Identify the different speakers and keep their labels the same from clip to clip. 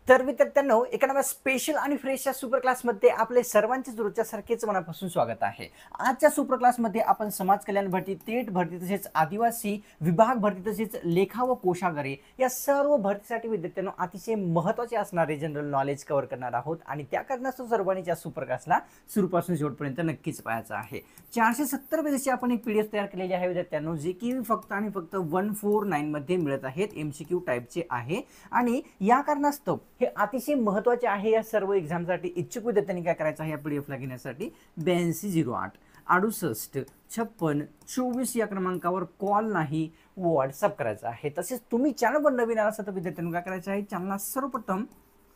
Speaker 1: तर विद्यार्थ्यांनो, एका नव्या स्पेशल आणि फ्रेशच्या सुपर क्लासमध्ये आपले सर्वांचे रोजच्या सारखेच मनापासून स्वागत आहे. आजच्या सुपर क्लासमध्ये आपण समाज कल्याण भरती, टेट भरती, तसेच आदिवासी विभाग भरती, तसेच लेखा व कोशागारे या सर्व भरतीसाठी विद्यार्थ्यांनो अतिशय महत्त्वाचे असणारे जनरल नॉलेज कव्हर करणार आहोत आणि त्या कारणास्तव सर्वांनी या सुपर क्लासला सुरूपासून शेवटपर्यंत नक्कीच पाहायचं आहे. 470 पेजची आपण एक पीडीएफ तयार केलेली आहे विद्यार्थ्यांनो, जे की फक्त आणि फक्त 149 मध्ये मिळत आहेत. MCQ टाईपचे आहे आणि या कारणास्तव हे अतिशय महत्त्वाचे आहे. या सर्व एक्झामसाठी इच्छुक विद्यार्थ्यांनी काय करायचं आहे, या पीडीएफला घेण्यासाठी 8208 68 56 24 या क्रमांकावर कॉल नाही व्हॉट्सअप करायचा आहे. तसेच तुम्ही चॅनलवर नवीन आला तर विद्यार्थ्यांनी काय करायचं आहे, चॅनलला सर्वप्रथम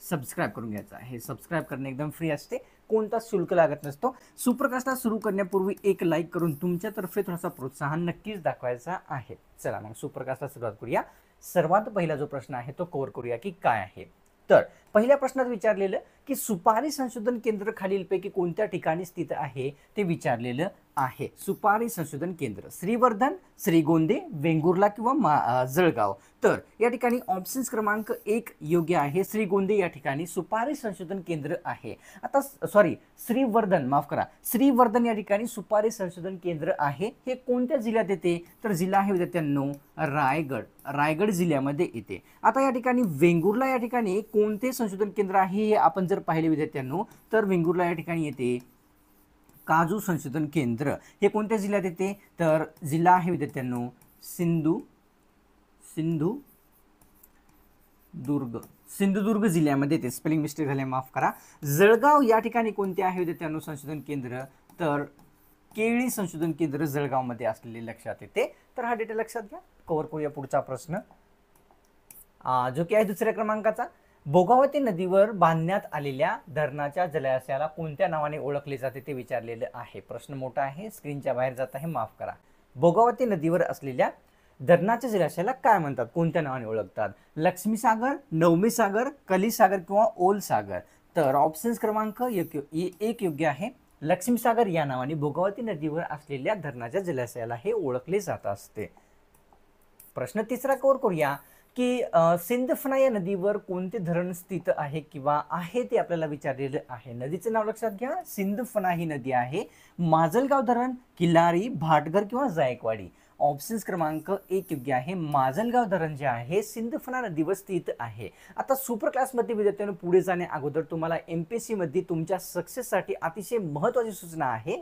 Speaker 1: सबस्क्राइब करून घ्यायचं आहे. सबस्क्राइब करणे एकदम फ्री असते, कोणता शुल्क लागत नसतो. सुप्रकाशला सुरू करण्यापूर्वी एक लाईक करून तुमच्यातर्फे थोडासा प्रोत्साहन नक्कीच दाखवायचा आहे. चला मग सुप्रकाशला सुरुवात करूया. सर्वात पहिला जो प्रश्न आहे तो कव्हर करूया की काय आहे. तर पहिल्या प्रश्नात विचारलेलं की सुपारी संशोधन केंद्र खालीलपैकी कोणत्या ठिकाणी स्थित आहे ते विचारलेलं आहे. सुपारी संशोधन केंद्र श्रीवर्धन, श्रीगोंदे, वेंगुर्ला किंवा जळगाव. तर या ठिकाणी ऑप्शन्स क्रमांक 1 योग्य आहे. श्रीगोंदे या ठिकाणी सुपारी संशोधन केंद्र आहे. आता श्रीवर्धन, माफ करा, श्रीवर्धन या ठिकाणी सुपारी संशोधन केंद्र आहे. हे कोणत्या जिल्ह्यात येते, तर जिल्हा आहे विद्यार्थ्यांनो रायगड जिल्ह्यामध्ये येते. आता या ठिकाणी वेंगुर्ला या ठिकाणी कोणते संशोधन केंद्र आहे हे आपण जर पाहिले विद्यार्थ्यांनो, तर वेंगुर्ला या ठिकाणी येते काजू संशोधन केंद्र. हे कोणत्या जिल्ह्यात येते, तर जिल्हा आहे विद्यार्थ्यांनो सिंधुदुर्ग जिल्ह्यामध्ये येते. स्पेलिंग मिस्टेक झाले, माफ करा. जळगाव या ठिकाणी कोणते आहे विद्यार्थ्यांनो संशोधन केंद्र, तर केळी संशोधन केंद्र जळगावमध्ये असलेले लक्षात येते. तर हा डेटा लक्षात घ्या. कव्हर करूया पुढचा प्रश्न, जो की आहे दुसऱ्या क्रमांकाचा. भोगावती नदीवर बांधण्यात आलेल्या धरणाच्या जलाशयाला कोणत्या नावाने ओळखले जाते ते विचारलेलं आहे. प्रश्न मोठा आहे, स्क्रीनच्या बाहेर जात आहे, माफ करा. भोगावती नदीवर असलेल्या धरणाच्या जलाशयाला काय म्हणतात, कोणत्या नावाने ओळखतात? लक्ष्मी सागर, नवमी सागर, कली सागर किंवा ओल सागर. तर ऑप्शन्स क्रमांक 1 योग्य आहे. लक्ष्मी सागर या नावाने भोगावती नदीवर असलेल्या धरणाच्या जलाशयाला हे ओळखले जात असते. प्रश्न तिसरा कव्हर करूया की सिंदफणा या नदीवर कोणते धरण स्थित आहे किंवा आहे ते आपल्याला विचारलेलं आहे. नदीचं नाव लक्षात घ्या, सिंदफणा ही नदी आहे. माजलगाव धरण, किल्लारी, भाटघर किंवा जायकवाडी. ऑप्शन्स क्रमांक 1 योग्य आहे. माजलगाव धरण जे आहे सिंदफणा नदीवर स्थित आहे. आता सुपर क्लासमध्ये विद्यार्थ्यांनो पुढे जाण्या अगोदर तुम्हाला MPSC मध्ये तुमच्या सक्सेससाठी अतिशय महत्त्वाची सूचना आहे.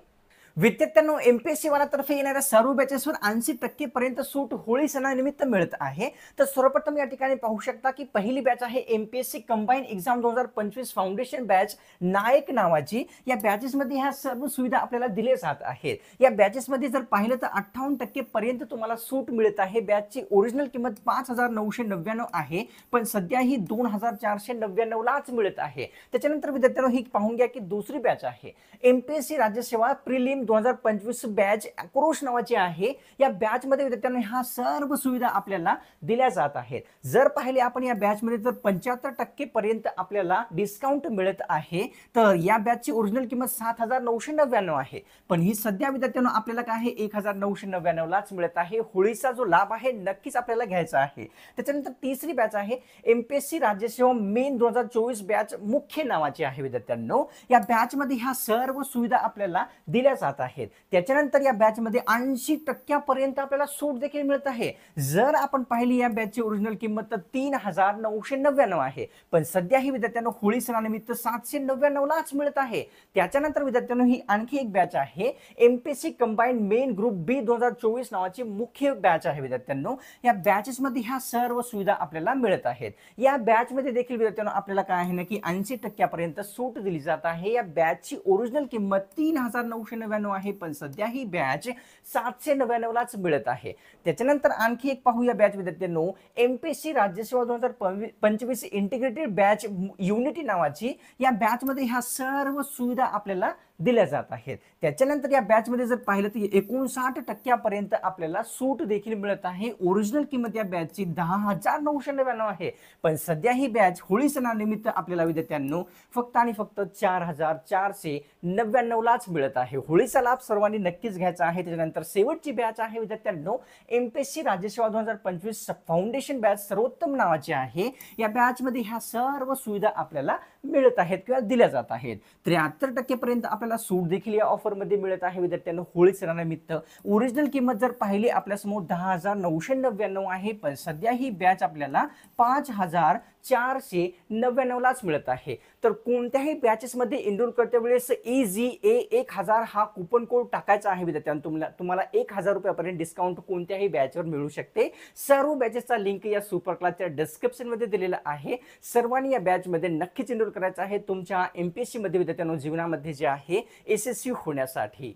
Speaker 1: विद्यार्थ्यांनो, MPSC वाल्यातर्फे येणाऱ्या सर्व बॅचेसवर 80% पर्यंत सूट होळी सणानिमित्त मिळत आहे. तर सर्वप्रथम या ठिकाणी पाहू शकता की पहिली बॅच आहे MPSC combine exam 2025 foundation batch Nayak नावाची. या बॅचेसमध्ये ह्या सर्व सुविधा आपल्याला दिल्या जात आहेत. या बॅचेसमध्ये जर पाहिलं तर 58% पर्यंत तुम्हाला सूट मिळत आहे. बॅचची ओरिजिनल किंमत 5,999 आहे, पण सध्या ही 2,499 लाच मिळत आहे. त्याच्यानंतर विद्यार्थ्यांनो ही पाहून घ्या की दुसरी बॅच आहे MPSC राज्यसेवा प्रिलिम 2025 बॅच आक्रोश नावाची आहे. या बॅच मध्ये विद्यार्थ्यांनो ह्या सर्व सुविधा आपल्याला दिल्या जात आहेत. जर पाहिले आपण या बॅच मध्ये तर 75% पर्यंत आपल्याला डिस्काउंट मिळत आहे. तर या बॅचची ओरिजिनल किंमत 7,999 आहे, पण ही सध्या विद्यार्थ्यांनो आपल्याला काय आहे 1,999 लाच मिळत आहे. होळीचा जो लाभ आहे नक्कीच आपल्याला घ्यायचा आहे. त्याच्यानंतर तिसरी बॅच आहे MPSC राज्यसेवा मेन 2024 बॅच मुख्य नावाची आहे विद्यार्थ्यांनो. या बॅच मध्ये ह्या सर्व सुविधा आपल्याला दिल्या जात आहेत. त्याच्यानंतर या बॅच मध्ये 80% पर्यंत आपल्याला सूट देखील मिळत आहे. जर आपण पाहिली या बॅचची ओरिजिनल किंमत 3,999 आहे, पण सध्या ही विद्यार्थ्यांनो होळी सणानिमित्त 799 लाच मिळत आहे. त्याच्यानंतर विद्यार्थ्यांनो ही आणखी एक बॅच आहे MPSC combine main group B 2024 नावाची मुख्य बॅच आहे विद्यार्थ्यांनो. या बॅचेस मध्ये ह्या सर्व सुविधा आपल्याला मिळत आहेत. या बॅच मध्ये देखील विद्यार्थ्यांनो आपल्याला काय आहे ना की 80% पर्यंत सूट दिली जात आहे. या बॅचची ओरिजिनल किंमत 3,999 आहे, पण सध्या ही बॅच 799 लाच मिळत आहे. त्याच्यानंतर आणखी एक पाहूया बॅच विद्यार्थ्यांनो, MPSC राज्यसेवा 2025 इंटिग्रेटेड बॅच युनिटी नावाची. या बॅच मध्ये ह्या सर्व सुविधा आपल्याला दिल्या जात आहेत. त्याच्यानंतर या बॅचमध्ये जर पाहिलं तर 59% आपल्याला सूट देखील मिळत आहे. ओरिजिनल किंमत या बॅचची 10,999 आहे, पण सध्या ही बॅच होळी सणानिमित्त आपल्याला विद्यार्थ्यांनो फक्त आणि फक्त 4,499 लाच मिळत आहे. होळीचा लाभ सर्वांनी नक्कीच घ्यायचा आहे. त्याच्यानंतर शेवटची बॅच आहे विद्यार्थ्यांनो MPSC राज्यसेवा 2025 फाउंडेशन बॅच, सर्वोत्तम नावाची आहे. या बॅचमध्ये ह्या सर्व सुविधा आपल्याला मिळत आहेत किंवा दिल्या जात आहेत. 73% पर्यंत आपल्याला सूट देखील या ऑफरमध्ये मिळत आहे विद्यार्थ्यांनो होळी सणानिमित्त. ओरिजिनल किंमत जर पाहिली आपल्यासमोर 10,999 आहे, पण सध्या ही बॅच आपल्याला 5,499 लाच मिळत आहे. तर कोणत्याही बॅचेसमध्ये एनरोल करते वेळेस EZA1000 हा कुपन कोड टाकायचा आहे विद्यार्थ्यांनो. तुम्हाला 1,000 रुपयापर्यंत डिस्काउंट कोणत्याही बॅचवर मिळू शकते. सर्व बॅचेसचा लिंक या सुपर क्लासच्या डिस्क्रिप्शनमध्ये दिलेला आहे. सर्वांनी या बॅचमध्ये नक्कीच एनरोल करायचं आहे तुमच्या MPSC मध्ये विद्यार्थ्यांनो जीवनामध्ये जे आहे यशस्वी होण्यासाठी.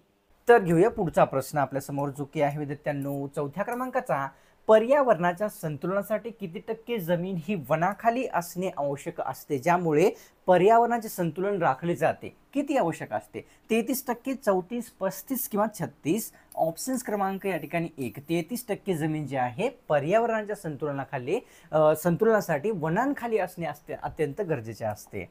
Speaker 1: तर घेऊया पुढचा प्रश्न आपल्यासमोर, जो की आहे विद्यार्थ्यांनो 4थ्या क्रमांकाचा. पर्यावरणाच्या संतुलनासाठी किती टक्के जमीन ही वनाखाली असणे आवश्यक असते, ज्यामुळे पर्यावरणाचे संतुलन राखले जाते? किती आवश्यक असते? 33%, 34%, 35% किंवा 36%. ऑप्शन्स क्रमांक या ठिकाणी 1. 33% जमीन जी आहे पर्यावरणाच्या संतुलनासाठी वनांखाली असणे अत्यंत गरजेचे असते.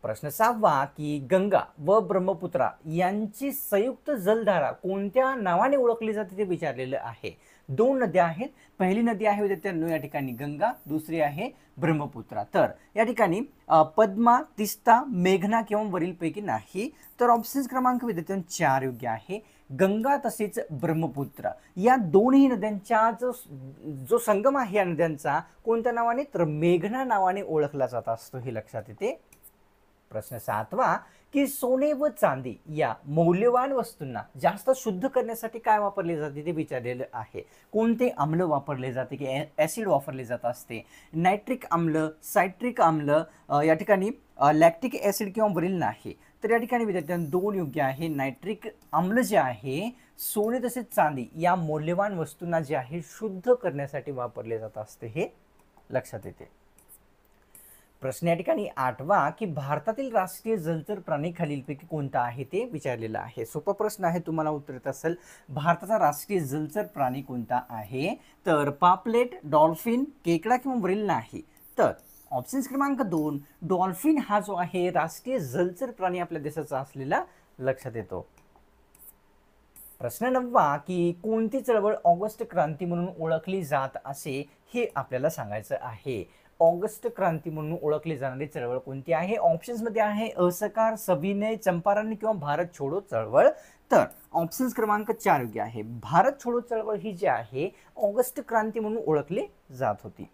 Speaker 1: प्रश्न 6वा की गंगा व ब्रह्मपुत्रा यांची संयुक्त जलधारा कोणत्या नावाने ओळखली जाते ते विचारलेलं आहे. 2 नद्या आहेत. पहिली नदी आहे विद्यार्थ्यांनो या ठिकाणी गंगा, दुसरी आहे ब्रह्मपुत्रा. तर या ठिकाणी पद्मा, तिस्ता, मेघना किंवा वरीलपैकी नाही. तर ऑप्शन्स क्रमांक विद्यार्थ्यांनो 4 योग्य आहे. गंगा तसेच ब्रह्मपुत्रा या दोन्ही नद्यांचा जो संगम आहे या नद्यांचा कोणत्या नावाने, तर मेघना नावाने ओळखला जात असतो, हे लक्षात येते. प्रश्न 7वा की सोने व चांदी या मौल्यवान वस्तूंना जास्त शुद्ध करण्यासाठी काय वापरले जाते ते विचारलेलं आहे. कोणते आम्ल वापरले जाते की ॲसिड वापरले जात असते? नायट्रिक आम्ल, सायट्रिक आम्ल, या ठिकाणी लॅक्टिक ॲसिड किंवा वरील नाही. तर या ठिकाणी विद्यार्थ्यांना 2 योग्य आहे. नायट्रिक आम्ल जे आहे सोने तसेच चांदी या मौल्यवान वस्तूंना जे आहे शुद्ध करण्यासाठी वापरले जात असते, हे लक्षात येते. प्रश्न या ठिकाणी 8वा की भारतातील राष्ट्रीय जलचर प्राणी खालीलपैकी कोणता आहे ते विचारलेला आहे. सोपा प्रश्न आहे, तुम्हाला उत्तर येत असेल. भारताचा राष्ट्रीय जलचर प्राणी कोणता आहे? तर पापलेट, डॉल्फिन, केकडा किंवा वरील नाही. तर ऑप्शन्स क्रमांक 2 डॉल्फिन हा जो आहे राष्ट्रीय जलचर प्राणी आपल्या देशाचा असलेला लक्षात येतो. प्रश्न 9वा की कोणती चळवळ ऑगस्ट क्रांती म्हणून ओळखली जात असे, हे आपल्याला सांगायचं आहे. ऑगस्ट क्रांती म्हणून ओळखली जाणारी चळवळ कोणती आहे? ऑप्शन्समध्ये आहे असहकार, सविनय, चंपारण किंवा भारत छोडो चळवळ. तर ऑप्शन्स क्रमांक 4 योग्य आहे. भारत छोडो चळवळ ही जी आहे ऑगस्ट क्रांती म्हणून ओळखली जात होती.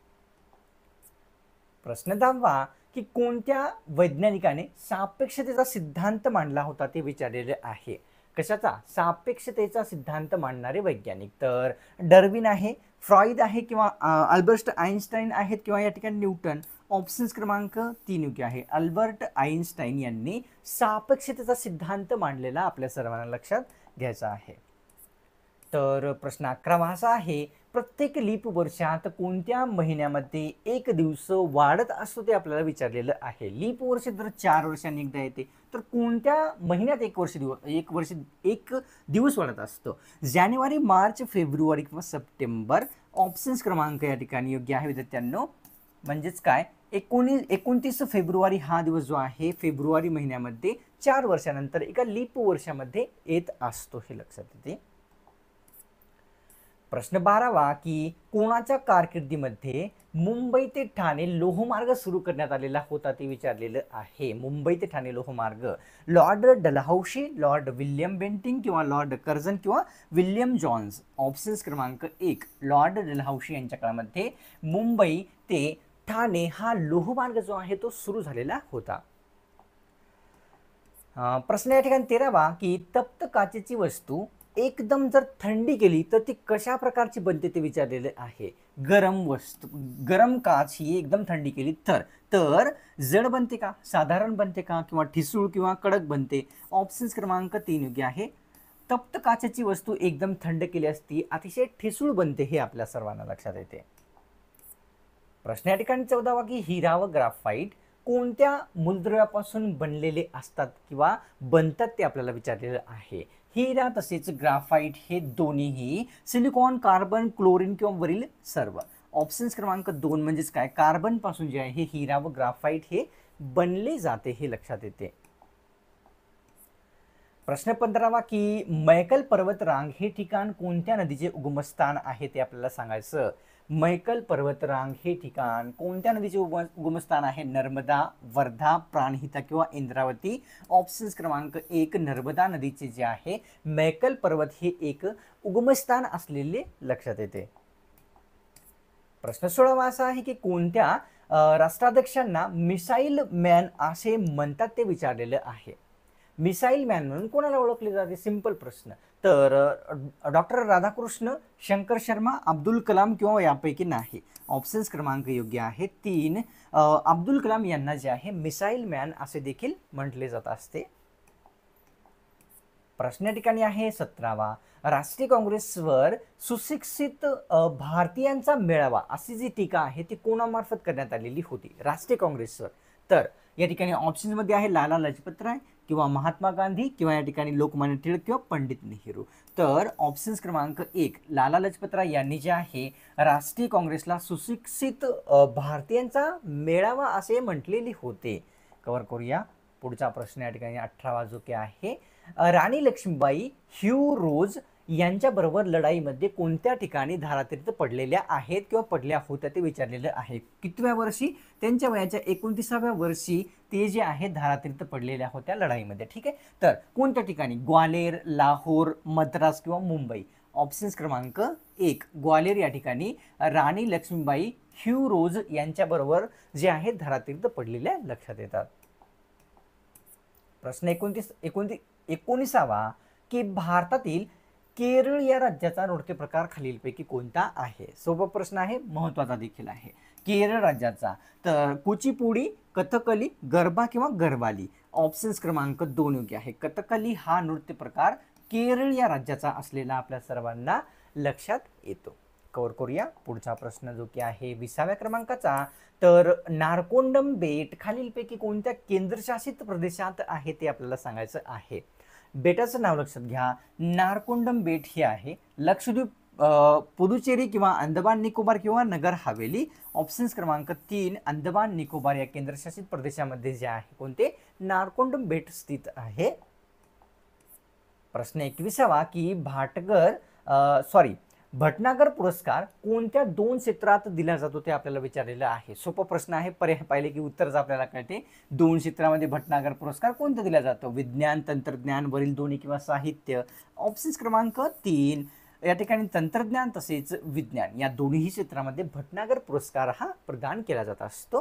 Speaker 1: प्रश्न 10वा की कोणत्या वैज्ञानिकाने सापेक्षतेचा सिद्धांत मांडला होता ते विचारलेले आहे. कशाचा? सापेक्षतेचा सिद्धांत मांडणारे वैज्ञानिक. तर डार्विन आहे, फ्रॉइड आहे किंवा अल्बर्ट आइन्स्टाईन आहेत किंवा या ठिकाणी न्यूटन. ऑप्शन्स क्रमांक 3 योग्य आहे. अल्बर्ट आइन्स्टाईन यांनी सापेक्षतेचा सिद्धांत मांडलेला आपल्या सर्वांना लक्षात घ्यायचा आहे. तर प्रश्न 11वा असा आहे, प्रत्येक लीप वर्षात कोणत्या महिन्यामध्ये एक दिवस वाढत असतो ते आपल्याला विचारलेलं आहे. लीप वर्ष जर 4 वर्षांनी एकदा येते, तर कोणत्या महिन्यात एक दिवस वाढत असतो? जानेवारी, मार्च, फेब्रुवारी किंवा सप्टेंबर. ऑप्शन्स क्रमांक या ठिकाणी योग्य आहे विद्यार्थ्यांनो. म्हणजेच काय, 29 फेब्रुवारी हा दिवस जो आहे फेब्रुवारी महिन्यामध्ये 4 वर्षानंतर एका लीप वर्षामध्ये येत असतो, हे लक्षात येते. प्रश्न 12वा की कोणाच्या कारकिर्दीमध्ये मुंबई ते ठाणे लोहमार्ग सुरू करण्यात आलेला होता ते विचारलेलं आहे. मुंबई ते ठाणे लोहमार्ग Lord Dalhousie, Lord William Bentinck किंवा लॉर्ड कर्झन किंवा विल्यम जॉन्स. ऑप्शन्स क्रमांक 1 लॉर्ड डलहौसी यांच्या काळामध्ये मुंबई ते ठाणे हा लोहमार्ग जो आहे तो सुरू झालेला होता. प्रश्न या ठिकाणी 13वा की तप्त काचेची वस्तू एकदम जर थंडी केली तर ती कशा प्रकारची बनते ते विचारलेले आहे. गरम काच ही एकदम थंडी केली तर जड बनते का, साधारण बनते का, किंवा ठिसूळ किंवा कडक बनते? ऑप्शन्स क्रमांक 3 योग्य आहे. तप्त काचेची वस्तू एकदम थंड केली असती अतिशय ठिसूळ बनते, हे आपल्या सर्वांना लक्षात येते. प्रश्न या ठिकाणी 14वा की हिरा व ग्राफाईट कोणत्या मूलद्रव्यापासून बनलेले असतात किंवा बनतात ते आपल्याला विचारलेलं आहे. हिरा तसेच ग्राफाइट हे दोन्हीही सिलिकॉन, कार्बन, क्लोरीन किंवा वरील सर्व. ऑप्शन्स क्रमांक 2 म्हणजेच काय, कार्बन पासून जे आहे हे हिरा व ग्राफाइट हे बनले जाते हे लक्षात येते. प्रश्न 15वा की मैकल पर्वत रांग हे ठिकाण कोणत्या नदीचे उगमस्थान आहे ते आपल्याला सांगायचं. मैकल पर्वत रांग हे ठिकाण कोणत्या नदीचे उगमस्थान आहे. नर्मदा, वर्धा, प्राणहिता किंवा इंद्रावती. ऑप्शन्स क्रमांक 1 नर्मदा नदीचे जे आहे मैकल पर्वत हे एक उगमस्थान असलेले लक्षात येते. प्रश्न 16वा असा आहे की कोणत्या राष्ट्राध्यक्षांना मिसाईल मॅन असे म्हणतात ते विचारलेलं आहे. मिसाईल मॅन म्हणून कोणाला ओळखले जाते. सिंपल प्रश्न. तर डॉक्टर राधाकृष्ण, शंकर शर्मा, अब्दुल कलाम किंवा यापैकी नाही. ऑप्शन्स क्रमांक योग्य आहे 3 अब्दुल कलाम यांना जे आहे मिसाईल मॅन असे देखील म्हटले जात असते. प्रश्न या ठिकाणी आहे 17वा. राष्ट्रीय काँग्रेसवर सुशिक्षित भारतीयांचा मेळावा अशी जी टीका आहे ती कोणामार्फत करण्यात आलेली होती. राष्ट्रीय काँग्रेसवर. तर या ठिकाणी ऑप्शन मध्ये आहे लाला लजपत राय किंवा महात्मा गांधी किंवा या ठिकाणी लोकमान्य टिळक किंवा पंडित नेहरू. तर ऑप्शन्स क्रमांक 1 लाला लजपत राय यांनी जे आहे राष्ट्रीय काँग्रेसला सुशिक्षित भारतीयांचा मेळावा असे म्हटलेले होते. कव्हर करूया. पुढचा प्रश्न या ठिकाणी 18वा जो की आहे राणी लक्ष्मीबाई ह्यू रोज यांच्याबरोबर लढाईमध्ये कोणत्या ठिकाणी धारातीर्थ पडलेल्या आहेत किंवा पडल्या होत्या ते विचारलेलं आहे. कितव्या वर्षी. त्यांच्या वयाच्या 29व्या वर्षी ते जे आहे धारातीर्थ पडलेल्या होत्या लढाईमध्ये. ठीक आहे. तर कोणत्या ठिकाणी. ग्वालेर, लाहोर, मद्रास किंवा मुंबई. ऑप्शन्स क्रमांक 1 ग्वालेर या ठिकाणी राणी लक्ष्मीबाई ह्यू रोज यांच्याबरोबर जे आहे धारातीर्थ पडलेल्या लक्षात येतात. प्रश्न 19वा की भारतातील केरळ या राज्याचा नृत्य प्रकार खालीलपैकी कोणता आहे. सोपा प्रश्न आहे, महत्त्वाचा देखील आहे. केरळ राज्याचा. तर कुचिपुडी, कथकली, गरबा किंवा गरबाली. ऑप्शन्स क्रमांक 2 योग्य आहे. कथकली हा नृत्य प्रकार केरळ या राज्याचा असलेला आपल्या सर्वांना लक्षात येतो. कव्हर करूया. पुढचा प्रश्न जो की आहे 20व्या क्रमांकाचा. तर नारकोंडम बेट खालीलपैकी कोणत्या केंद्रशासित प्रदेशात आहे ते आपल्याला सांगायचं आहे. बेटाचं नाव लक्षात घ्या. नारकोंडम बेट हे आहे लक्षद्वीप, पुदुचेरी किंवा अंदमान निकोबार किंवा नगर हवेली. ऑप्शन्स क्रमांक 3 अंदमान निकोबार या केंद्रशासित प्रदेशामध्ये जे आहे कोणते नारकोंडम बेट स्थित आहे. प्रश्न 21वा की भटनागर पुरस्कार कोणत्या 2 क्षेत्रात दिला जातो ते आपल्याला विचारलेलं आहे. सोपा प्रश्न आहे. पर्याय पाहिले की उत्तरच आपल्याला कळते. 2 क्षेत्रामध्ये भटनागर पुरस्कार कोणता दिला जातो. विज्ञान, तंत्रज्ञान, वरील दोन्ही किंवा साहित्य. ऑप्शन्स क्रमांक 3 या ठिकाणी तंत्रज्ञान तसेच विज्ञान या दोन्ही क्षेत्रामध्ये भटनागर पुरस्कार हा प्रदान केला जात असतो.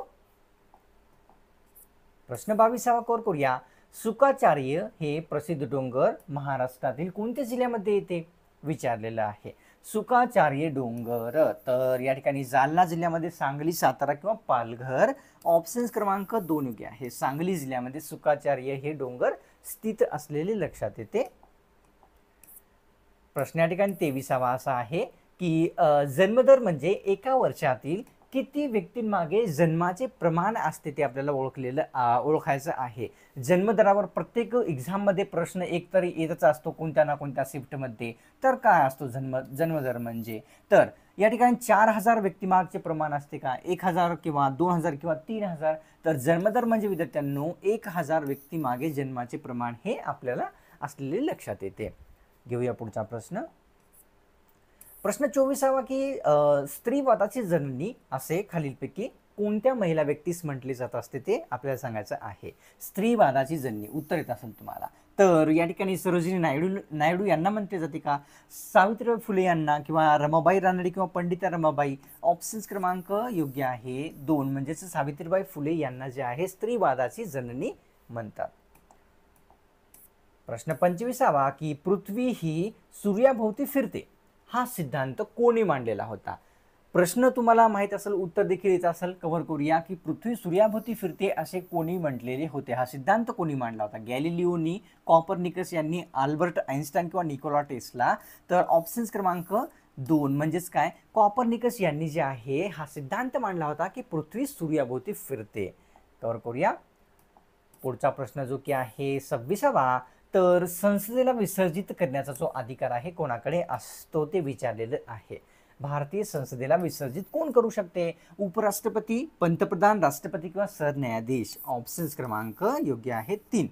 Speaker 1: प्रश्न 22वा कव्हर करूया. शुकाचार्य हे प्रसिद्ध डोंगर महाराष्ट्रातील कोणत्या जिल्ह्यामध्ये येते विचारलेलं आहे. शुकाचार्य डोंगर. तर या ठिकाणी जालना जिल्ह्यामध्ये, सांगली, सातारा किंवा पालघर. ऑप्शन्स क्रमांक 2 योग्य आहे. सांगली जिल्ह्यामध्ये शुकाचार्य हे डोंगर स्थित असलेले लक्षात येते. प्रश्न या ठिकाणी 23वा असा आहे की जन्मदर म्हणजे एका वर्षातील किती व्यक्तींमागे जन्माचे प्रमाण असते ते आपल्याला ओळखायचं आहे. जन्मदरावर प्रत्येक एक्झाममध्ये प्रश्न एक तरी येतच असतो कोणत्या ना कोणत्या शिफ्टमध्ये. तर काय असतो जन्मदर म्हणजे. तर या ठिकाणी 4000 व्यक्तीमागचे प्रमाण असते का, 1000 किंवा 2000 किंवा 3000. तर जन्मदर म्हणजे विद्यार्थ्यांनो 1000 व्यक्तीमागे जन्माचे प्रमाण हे आपल्याला असलेले लक्षात येते. घेऊया पुढचा प्रश्न. प्रश्न 24वा की स्त्रीवादाची जननी असे खालीलपैकी कोणत्या महिला व्यक्तीस म्हटले जात असते ते आपल्याला सांगायचं आहे. स्त्रीवादाची जननी उत्तर येत असेल तुम्हाला. तर या ठिकाणी सरोजिनी नायडू यांना म्हटले जाते का, सावित्रीबाई फुले यांना किंवा रमाबाई रानडे किंवा पंडिता रमाबाई. ऑप्शन्स क्रमांक योग्य आहे 2 म्हणजेच सावित्रीबाई फुले यांना जे आहे स्त्रीवादाची जननी म्हणतात. प्रश्न 25वा की पृथ्वी ही सूर्याभोवती फिरते हा सिद्धांत कोणी मांडलेला होता. प्रश्न तुम्हाला माहित असेल, उत्तर देखील येत असेल. कव्हर करूया की पृथ्वी सूर्याभोवती फिरते असे कोणी म्हटलेले होते. हा सिद्धांत कोणी मांडला होता. गॅलिलिओनी, कॉपरनिकस यांनी, अल्बर्ट आइन्स्टाईन किंवा निकोला टेस्ला. तर ऑप्शन्स क्रमांक 2 म्हणजेच काय कॉपरनिकस यांनी जे आहे हा सिद्धांत मांडला होता की पृथ्वी सूर्याभोवती फिरते. कव्हर करूया. पुढचा प्रश्न जो की आहे 26वा, तर संसदेला विसर्जित करण्याचा जो अधिकार आहे कोणाकडे असतो ते विचारलेलं आहे. भारतीय संसदेला विसर्जित कोण करू शकते? उपराष्ट्रपती, पंतप्रधान, राष्ट्रपती किंवा सरन्यायाधीश. ऑप्शन्स क्रमांक योग्य आहे 3.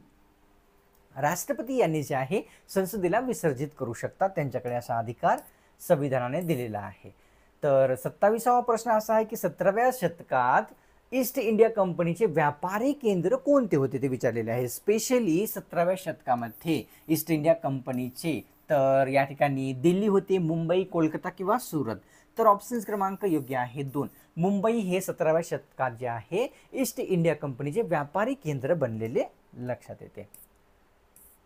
Speaker 1: राष्ट्रपती यांनी जे आहे संसदेला विसर्जित करू शकतात, त्यांच्याकडे असा अधिकार संविधानाने दिलेला आहे. तर 27वा प्रश्न असा आहे की 17व्या शतकात ईस्ट इंडिया कंपनीचे व्यापारी केंद्र कोणते होते ते विचारलेले आहे. स्पेशली 17व्या शतकामध्ये ईस्ट इंडिया कंपनीचे तर या ठिकाणी दिल्ली होते, मुंबई, कोलकाता किंवा सुरत. तर ऑप्शन्स क्रमांक योग्य आहे 2. मुंबई हे 17व्या शतकात जे आहे ईस्ट इंडिया कंपनीचे व्यापारी केंद्र बनलेले लक्षात येते.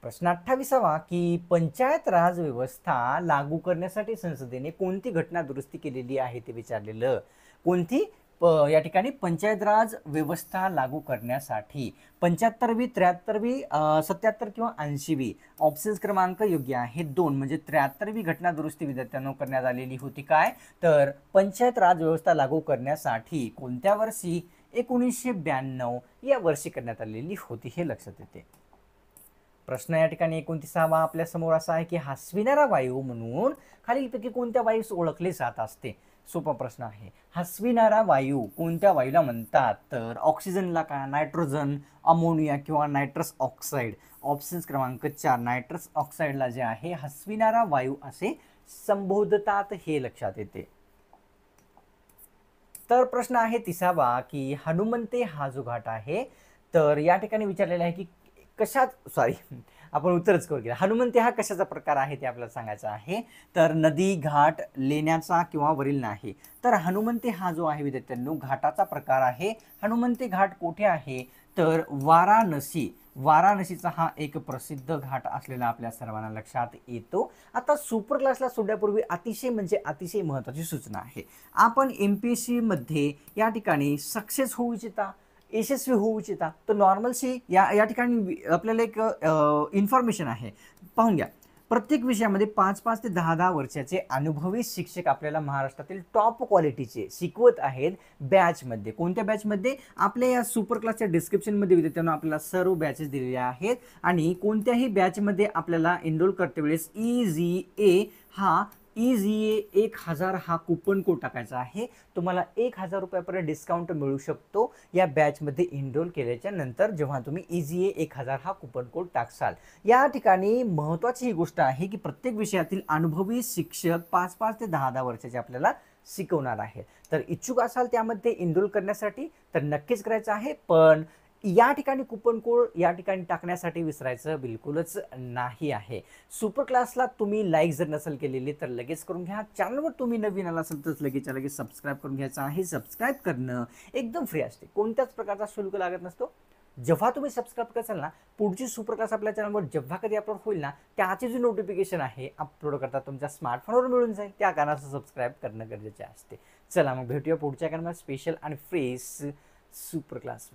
Speaker 1: प्रश्न 28वा की पंचायत राज व्यवस्था लागू करण्यासाठी संसदेने कोणती घटना दुरुस्ती केलेली आहे ते विचारलेलं. कोणती? या ठिकाणी पंचायत राज व्यवस्था लागू करण्यासाठी 75वी, 73वी, 77 किंवा 80वी. ऑप्शन्स क्रमांक योग्य आहे 2. म्हणजे 73वी घटना दुरुस्ती विद्यार्थ्यांनो करण्यात आलेली होती. काय तर पंचायत राज व्यवस्था लागू करण्यासाठी कोणत्या वर्षी? 1992 या वर्षी करण्यात आलेली होती, हे लक्षात येते. प्रश्न या ठिकाणी 29वा आपल्या समोर असा आहे की हसविणारा वायू म्हणून खालीलपैकी कोणत्या वायूस ओळखले जात असते? सोपा प्रश्न आहे. हसविणारा वायू कोणत्या वायूला म्हणतात? तर ऑक्सिजनला का, नायट्रोजन, अमोनिया किंवा नायट्रस ऑक्साईड. ऑप्शन्स क्रमांक 4. नायट्रस ऑक्साईडला जे आहे हसविणारा वायू असे संबोधतात, हे लक्षात येते. तर प्रश्न आहे 30वा की हनुमंते हा जो घाट आहे तर या ठिकाणी विचारलेला आहे की आपण उत्तरच करू घ्या. हनुमंते हा कशाचा प्रकार आहे ते आपल्याला सांगायचं आहे. तर नदी, घाट, लेण्याचा किंवा वरील नाही. तर हनुमंते हा जो आहे विद्यार्थ्यांनो घाटाचा प्रकार आहे. हनुमंते घाट कुठे आहे? तर वाराणसी. वाराणसीचा हा एक प्रसिद्ध घाट असलेला आपल्या सर्वांना लक्षात येतो. आता सुपर क्लासला सोडण्यापूर्वी अतिशय म्हणजे अतिशय महत्त्वाची सूचना आहे. आपण MPSC मध्ये या ठिकाणी सक्सेस होऊ इच्छिता, यशस्वी होऊ इच्छिता, तर नॉर्मलशी या ठिकाणी आपल्याला एक इन्फॉर्मेशन आहे, पाहून घ्या. प्रत्येक विषयामध्ये 5-5 ते 10-10 वर्षाचे अनुभवी शिक्षक आपल्याला महाराष्ट्रातील टॉप क्वालिटीचे शिकवत आहेत बॅचमध्ये. कोणत्या बॅचमध्ये? आपल्या या सुपर क्लासच्या डिस्क्रिप्शनमध्ये विद्यार्थ्यांना आपल्याला सर्व बॅचेस दिलेल्या आहेत आणि कोणत्याही बॅचमध्ये आपल्याला एनरोल करते वेळेस EZA 1000 हा कुपन कोड टाकायचा आहे. तुम्हाला 1000 रुपयापर्यंत डिस्काउंट मिळू शकतो या बॅचमध्ये एनरोल केल्याच्या नंतर, जेव्हा तुम्ही EZA 1000 हा कुपन कोड टाकसाल. या ठिकाणी महत्त्वाची ही गोष्ट आहे की प्रत्येक विषयातील अनुभवी शिक्षक 5-5 ते 10-10 वर्षाचे आपल्याला शिकवणार आहेत. तर इच्छुक असाल त्यामध्ये एनरोल करण्यासाठी तर नक्कीच करायचं आहे. पण या ठिकाणी कुपन कोड या ठिकाणी टाकण्यासाठी विसरायचं बिलकुलच नाही आहे. सुपर क्लासला तुम्ही लाईक जर नसेल केलेली तर लगेच करून घ्या. चॅनलवर तुम्ही नवीन आला असेल तर लगेच सबस्क्राईब करून घ्यायचं आहे. सबस्क्राईब करणं एकदम फ्री असते, कोणत्याच प्रकारचा शुल्क लागत नसतो. जेव्हा तुम्ही सबस्क्राईब कराल ना, पुढची सुपर क्लास आपल्या चॅनलवर जेव्हा कधी अपलोड होईल ना, त्याची जी नोटिफिकेशन आहे अपलोड करता तुमच्या स्मार्टफोनवर मिळून जाईल. त्या कारणाचं सबस्क्राईब करणं गरजेचे असते. चला मग भेटूया पुढच्या कारणात स्पेशल आणि फ्रेश सुपर क्लास.